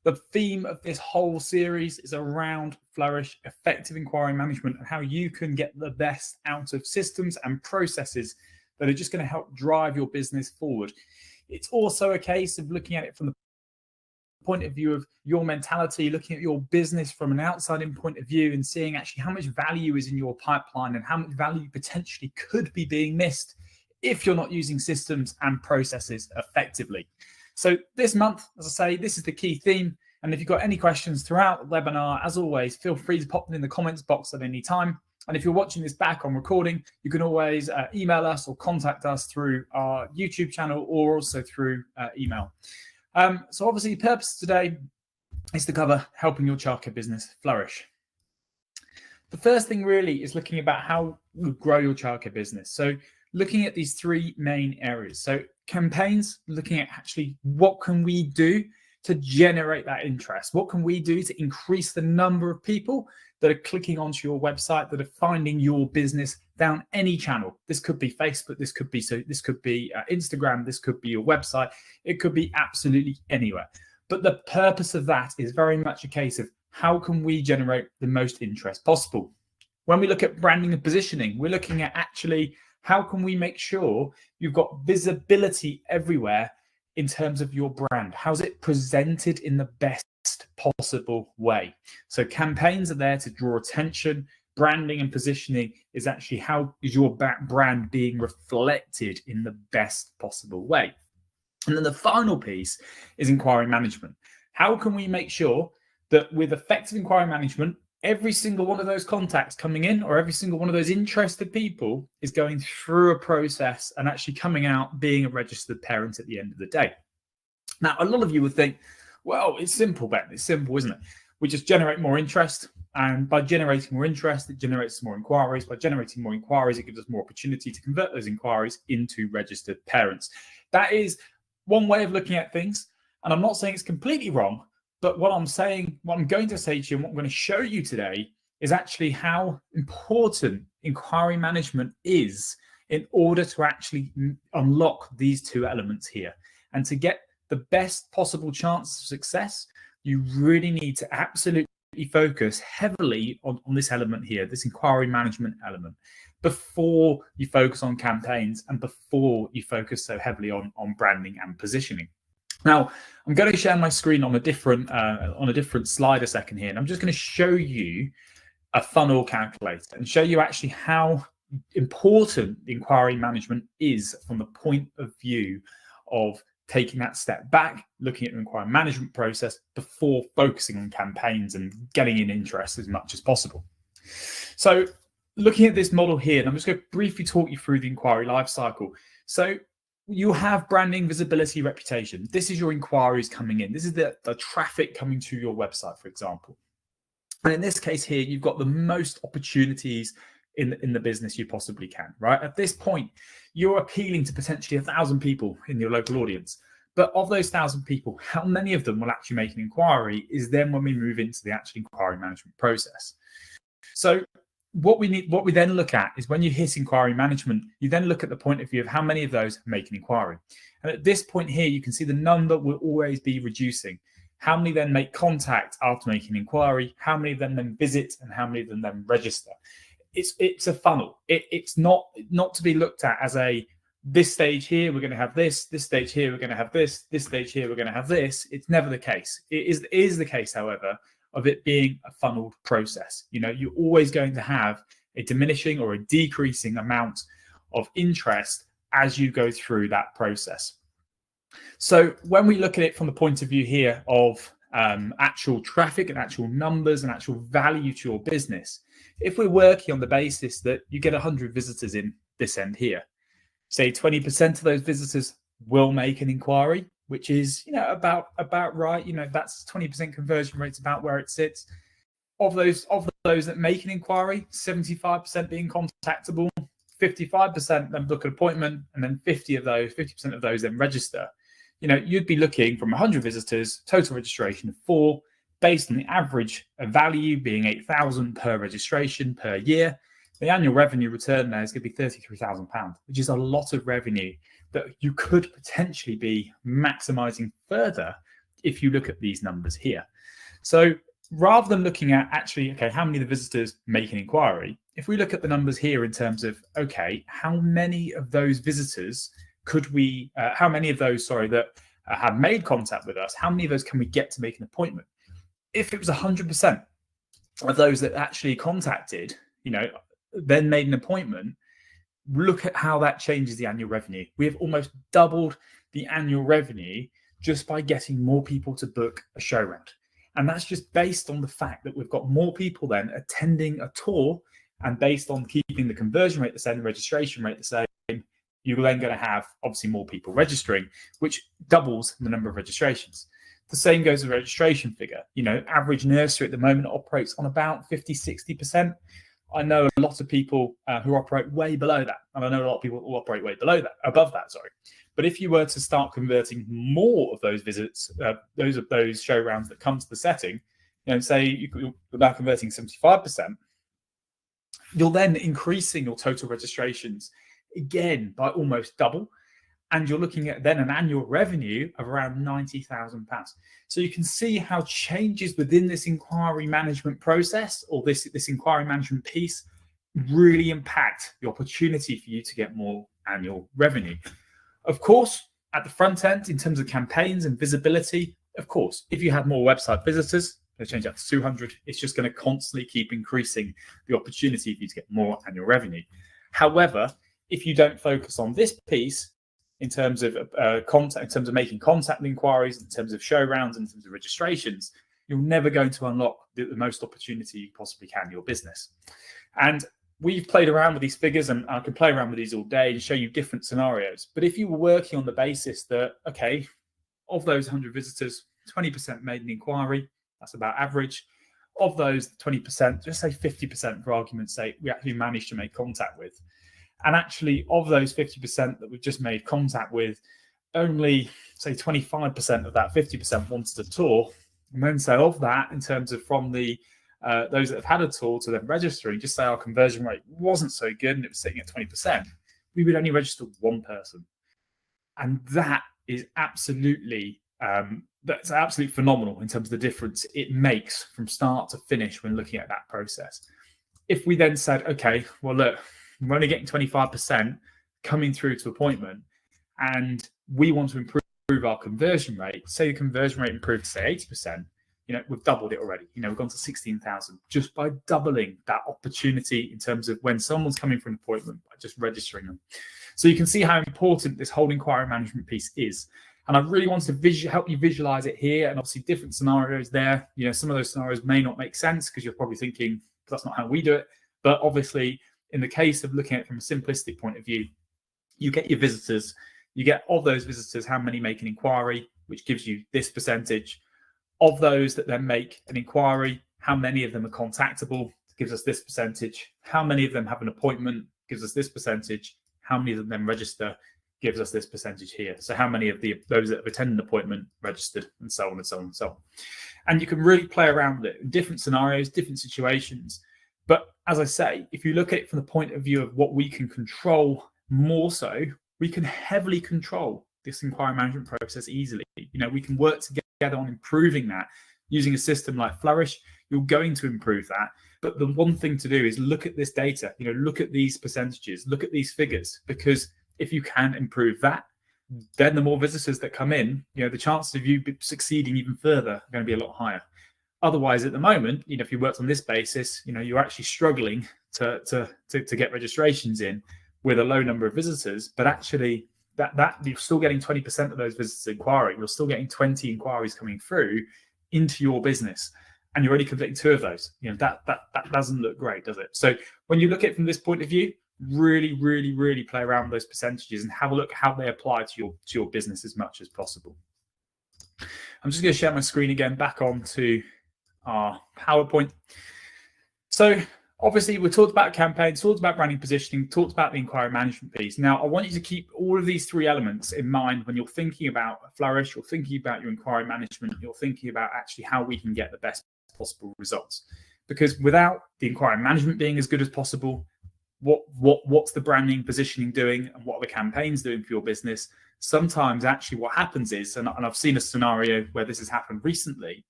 The theme of this whole series is around Flourish, effective inquiry management, and how you can get the best out of systems and processes that are just going to help drive your business forward. It's also a case of looking at it from the point of view of your mentality, looking at your business from an outside-in point of view and seeing actually how much value is in your pipeline and how much value potentially could be being missed if you're not using systems and processes effectively. So this month, as I say, this is the key theme. And if you've got any questions throughout the webinar, as always, feel free to pop them in the comments box at any time. And if you're watching this back on recording, you can always email us or contact us through our YouTube channel or also through email. So obviously the purpose today is to cover helping your childcare business flourish. The first thing really is looking about how you grow your childcare business. So looking at these three main areas. So campaigns, looking at actually what can we do to generate that interest? What can we do to increase the number of people that are clicking onto your website, that are finding your business down any channel? This could be Facebook, this could be Instagram, this could be your website, it could be absolutely anywhere. But the purpose of that is very much a case of how can we generate the most interest possible? When we look at branding and positioning, we're looking at actually how can we make sure you've got visibility everywhere in terms of your brand? How's it presented in the best possible way? So campaigns are there to draw attention. Branding and positioning is actually how is your brand being reflected in the best possible way. And then the final piece is inquiry management. How can we make sure that with effective inquiry management, every single one of those contacts coming in or every single one of those interested people is going through a process and actually coming out being a registered parent at the end of the day? Now, a lot of you would think, well, it's simple, Ben. It's simple, isn't it? We just generate more interest. And by generating more interest, it generates more inquiries. By generating more inquiries, it gives us more opportunity to convert those inquiries into registered parents. That is one way of looking at things. And I'm not saying it's completely wrong. But what I'm going to say to you and what I'm going to show you today is actually how important inquiry management is in order to actually unlock these two elements here. And to get the best possible chance of success, you really need to absolutely focus heavily on this element here, this inquiry management element, before you focus on campaigns and before you focus so heavily on branding and positioning. Now, I'm going to share my screen on a different slide a second here, and I'm just going to show you a funnel calculator and show you actually how important inquiry management is from the point of view of taking that step back, looking at the inquiry management process before focusing on campaigns and getting in interest as much as possible. So looking at this model here, and I'm just going to briefly talk you through the inquiry life cycle. So you have branding, visibility, reputation. This is your inquiries coming in. This is the traffic coming to your website, for example. And in this case here, you've got the most opportunities in the business you possibly can, right? At this point, you're appealing to potentially 1,000 people in your local audience. But of those 1,000 people, how many of them will actually make an inquiry is then when we move into the actual inquiry management process. So what we then look at is when you hit inquiry management, you then look at the point of view of how many of those make an inquiry. And at this point here, you can see the number will always be reducing. How many then make contact after making an inquiry? How many of them then visit? And how many of them then register? It's a funnel. It's not to be looked at as this stage here, we're going to have this stage here, we're going to have this stage here, we're going to have this. It's never the case. It is the case, however, of it being a funneled process. You know, you're always going to have a diminishing or a decreasing amount of interest as you go through that process. So when we look at it from the point of view here of actual traffic and actual numbers and actual value to your business, if we're working on the basis that you get 100 visitors in this end here, say 20% of those visitors will make an inquiry, which is, you know, about right. You know, that's 20% conversion rate's about where it sits. Of those that make an inquiry, 75% being contactable, 55% then book an appointment, and then 50% of those then register. You know, you'd be looking from 100 visitors, total registration of 4, based on the average value being 8,000 per registration per year. The annual revenue return there is going to be £33,000, which is a lot of revenue that you could potentially be maximizing further if you look at these numbers here. So rather than looking at actually, okay, how many of the visitors make an inquiry, if we look at the numbers here in terms of, okay, how many of those visitors could we, how many of those, that have made contact with us, how many of those can we get to make an appointment? If it was 100% of those that actually contacted, then made an appointment, look at how that changes the annual revenue. We have almost doubled the annual revenue just by getting more people to book a show round. And that's just based on the fact that we've got more people then attending a tour, and based on keeping the conversion rate the same, the registration rate the same, you're then going to have obviously more people registering, which doubles the number of registrations. The same goes with registration figure. Average nursery at the moment operates on about 50-60%. I know a lot of people who operate way below that, and I know a lot of people who operate way above that. But if you were to start converting more of those visits, those show rounds that come to the setting, say you're now converting 75%, you're then increasing your total registrations again by almost double, and you're looking at then an annual revenue of around £90,000. So you can see how changes within this inquiry management process, or this inquiry management piece, really impact the opportunity for you to get more annual revenue. Of course, at the front end, in terms of campaigns and visibility, of course, if you have more website visitors, they change that to 200, it's just going to constantly keep increasing the opportunity for you to get more annual revenue. However, if you don't focus on this piece, in terms of contact, in terms of making contact inquiries, in terms of show rounds, in terms of registrations, you're never going to unlock the most opportunity you possibly can in your business. And we've played around with these figures, and I can play around with these all day and show you different scenarios. But if you were working on the basis that, okay, of those 100 visitors, 20% made an inquiry, that's about average. Of those 20%, just say 50% for argument's sake, we actually managed to make contact with. And actually, of those 50% that we've just made contact with, only say 25% of that 50% wanted a tour. And then say of that, in terms of from the those that have had a tour to them registering, just say our conversion rate wasn't so good and it was sitting at 20%, we would only register one person. And that is absolutely phenomenal in terms of the difference it makes from start to finish when looking at that process. If we then said, okay, well, look, we're only getting 25% coming through to appointment, and we want to improve our conversion rate. Say the conversion rate improved to say 80%, we've doubled it already. We've gone to 16,000 just by doubling that opportunity in terms of when someone's coming for an appointment by just registering them. So you can see how important this whole inquiry management piece is. And I really want to help you visualize it here, and obviously different scenarios there. Some of those scenarios may not make sense because you're probably thinking that's not how we do it. But obviously, in the case of looking at it from a simplistic point of view, you get your visitors, you get of those visitors, how many make an inquiry, which gives you this percentage. Of those that then make an inquiry, how many of them are contactable, gives us this percentage. How many of them have an appointment, gives us this percentage. How many of them then register, gives us this percentage here. So how many of those that have attended an appointment registered, and so on and so on and so on. And you can really play around with it in different scenarios, different situations. But as I say, if you look at it from the point of view of what we can control more so, we can heavily control this inquiry management process easily. We can work together on improving that using a system like Flourish. You're going to improve that. But the one thing to do is look at this data, look at these percentages, look at these figures, because if you can improve that, then the more visitors that come in, the chances of you succeeding even further are going to be a lot higher. Otherwise, at the moment, if you worked on this basis, you're actually struggling to get registrations in with a low number of visitors. But actually, that you're still getting 20% of those visitors inquiring. You're still getting 20 inquiries coming through into your business, and you're only converting 2 of those. That doesn't look great, does it? So when you look at it from this point of view, really, really, really play around with those percentages and have a look at how they apply to your business as much as possible. I'm just going to share my screen again back onto our PowerPoint. So obviously we talked about campaigns, talked about branding positioning, talked about the inquiry management piece. Now I want you to keep all of these 3 elements in mind when you're thinking about Flourish, you're thinking about your inquiry management, you're thinking about actually how we can get the best possible results. Because without the inquiry management being as good as possible, what's the branding positioning doing, and what are the campaigns doing for your business. Sometimes actually what happens is, and I've seen a scenario where this has happened recently,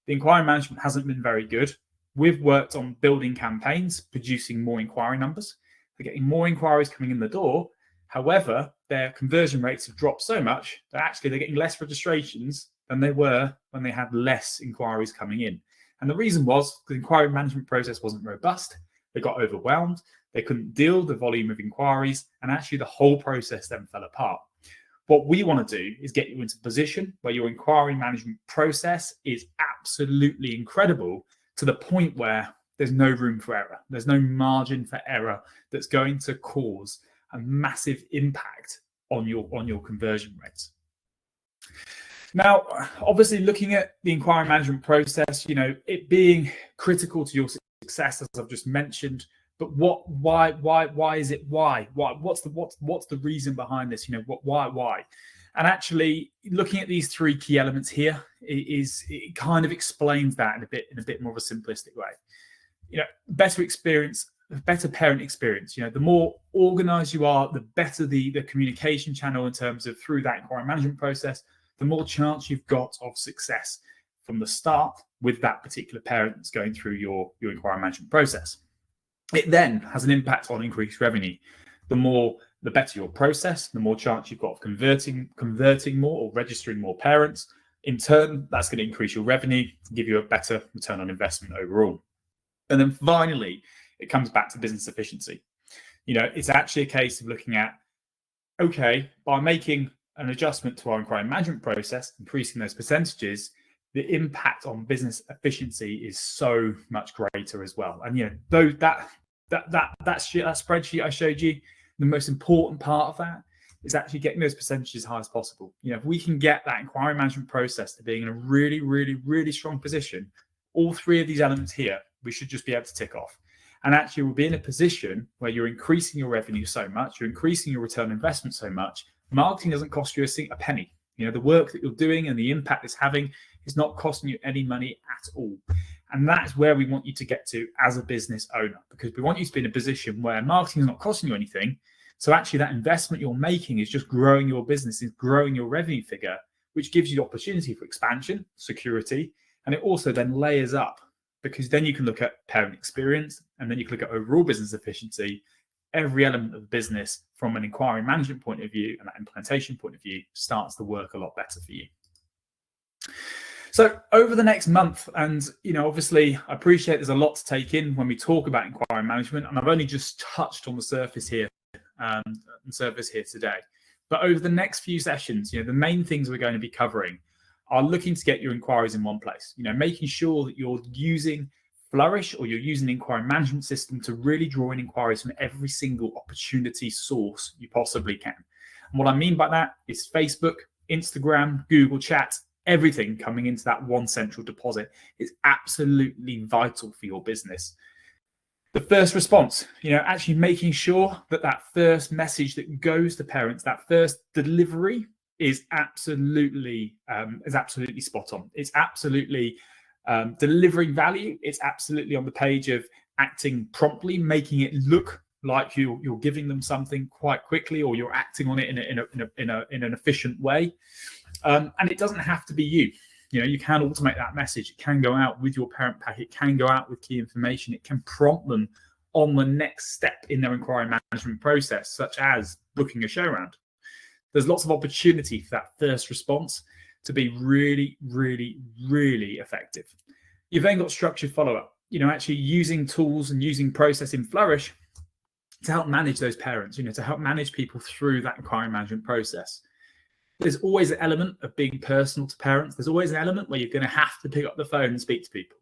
the inquiry management hasn't been very good. We've worked on building campaigns, producing more inquiry numbers. They're getting more inquiries coming in the door. However, their conversion rates have dropped so much that actually they're getting less registrations than they were when they had less inquiries coming in. And the reason was the inquiry management process wasn't robust. They got overwhelmed. They couldn't deal with the volume of inquiries, and actually the whole process then fell apart. What we want to do is get you into a position where your inquiry management process is absolutely incredible, to the point where there's no room for error. There's no margin for error that's going to cause a massive impact on your conversion rates. Now, obviously, looking at the inquiry management process, it being critical to your success, as I've just mentioned. But why is it? What's the reason behind this? Why? And actually, looking at these three key elements here, it kind of explains that in a bit more of a simplistic way. Better parent experience. The more organized you are, the better the communication channel in terms of through that inquiry management process, the more chance you've got of success from the start with that particular parent that's going through your inquiry management process. It then has an impact on increased revenue. The better your process, the more chance you've got of converting more or registering more parents. In turn, that's going to increase your revenue, give you a better return on investment overall. And then finally, it comes back to business efficiency. It's actually a case of looking at, okay, by making an adjustment to our inquiry management process, increasing those percentages, the impact on business efficiency is so much greater as well. And though that spreadsheet I showed you, the most important part of that is actually getting those percentages as high as possible. If we can get that inquiry management process to being in a really, really, really strong position, all three of these elements here, we should just be able to tick off. And actually, we'll be in a position where you're increasing your revenue so much, you're increasing your return on investment so much, marketing doesn't cost you a penny. The work that you're doing and the impact it's having is not costing you any money at all. And that's where we want you to get to as a business owner, because we want you to be in a position where marketing is not costing you anything. So actually that investment you're making is just growing your business, is growing your revenue figure, which gives you the opportunity for expansion, security, and it also then layers up, because then you can look at parent experience, and then you can look at overall business efficiency. Every element of the business from an inquiry management point of view and that implementation point of view starts to work a lot better for you. So over the next month, and obviously I appreciate there's a lot to take in when we talk about inquiry management, and I've only just touched on the surface here today. But over the next few sessions, the main things we're going to be covering are looking to get your inquiries in one place, making sure that you're using Flourish or you're using an inquiry management system to really draw in inquiries from every single opportunity source you possibly can. And what I mean by that is Facebook, Instagram, Google Chat, everything coming into that one central deposit is absolutely vital for your business. The first response, actually making sure that first message that goes to parents, that first delivery is absolutely spot on. It's absolutely delivering value. It's absolutely on the page of acting promptly, making it look like you're giving them something quite quickly, or you're acting on it in an efficient way. And it doesn't have to be you. You can automate that message. It can go out with your parent pack. It can go out with key information. It can prompt them on the next step in their inquiry management process, such as booking a show round. There's lots of opportunity for that first response to be really, really, really effective. You've then got structured follow-up, actually using tools and using process in Flourish to help manage those parents, to help manage people through that inquiry management process. There's always an element of being personal to parents. There's always an element where you're going to have to pick up the phone and speak to people.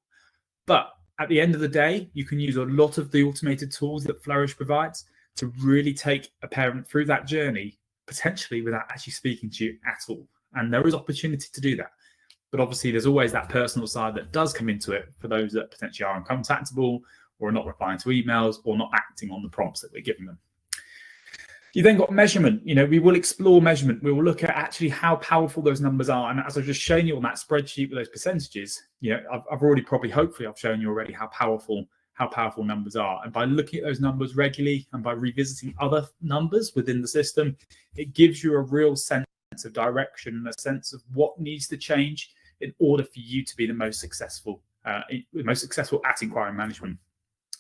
But at the end of the day, you can use a lot of the automated tools that Flourish provides to really take a parent through that journey, potentially without actually speaking to you at all. And there is opportunity to do that. But obviously, there's always that personal side that does come into it for those that potentially are uncontactable or are not replying to emails or not acting on the prompts that we're giving them. You then got measurement. We will explore measurement. We will look at actually how powerful those numbers are. And as I've just shown you on that spreadsheet with those percentages, I've already hopefully I've shown you already how powerful how powerful numbers are. And by looking at those numbers regularly and by revisiting other numbers within the system, it gives you a real sense of direction and a sense of what needs to change in order for you to be the most successful at inquiry management.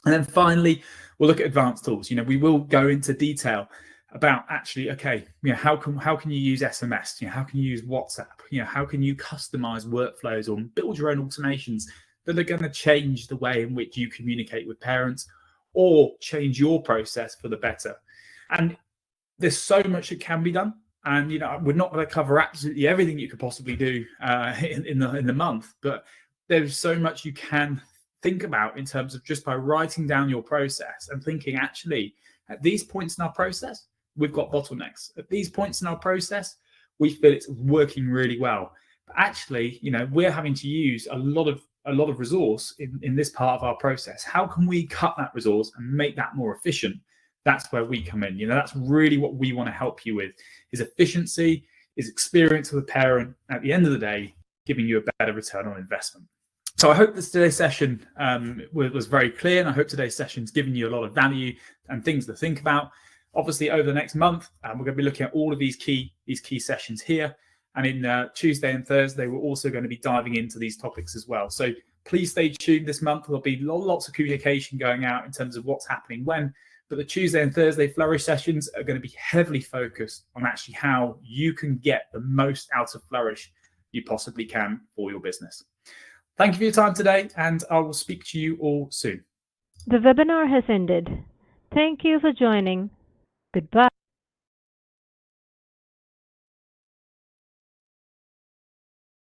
And then finally, we'll look at advanced tools. We will go into detail about actually, okay, how can you use SMS? How can you use WhatsApp? How can you customize workflows or build your own automations that are going to change the way in which you communicate with parents or change your process for the better? And there's so much that can be done. And we're not going to cover absolutely everything you could possibly do in the month, but there's so much you can think about in terms of just by writing down your process and thinking, actually, at these points in our process, we've got bottlenecks. At these points in our process, we feel it's working really well. But actually, we're having to use a lot of resource in this part of our process. How can we cut that resource and make that more efficient? That's where we come in. That's really what we want to help you with, is efficiency, is experience with a parent, at the end of the day, giving you a better return on investment. So I hope today's session was very clear, and I hope today's session's given you a lot of value and things to think about. Obviously, over the next month, we're going to be looking at all of these key sessions here. And in Tuesday and Thursday, we're also going to be diving into these topics as well. So please stay tuned this month. There'll be lots of communication going out in terms of what's happening when. But the Tuesday and Thursday Flourish sessions are going to be heavily focused on actually how you can get the most out of Flourish you possibly can for your business. Thank you for your time today, and I will speak to you all soon. The webinar has ended. Thank you for joining. Goodbye.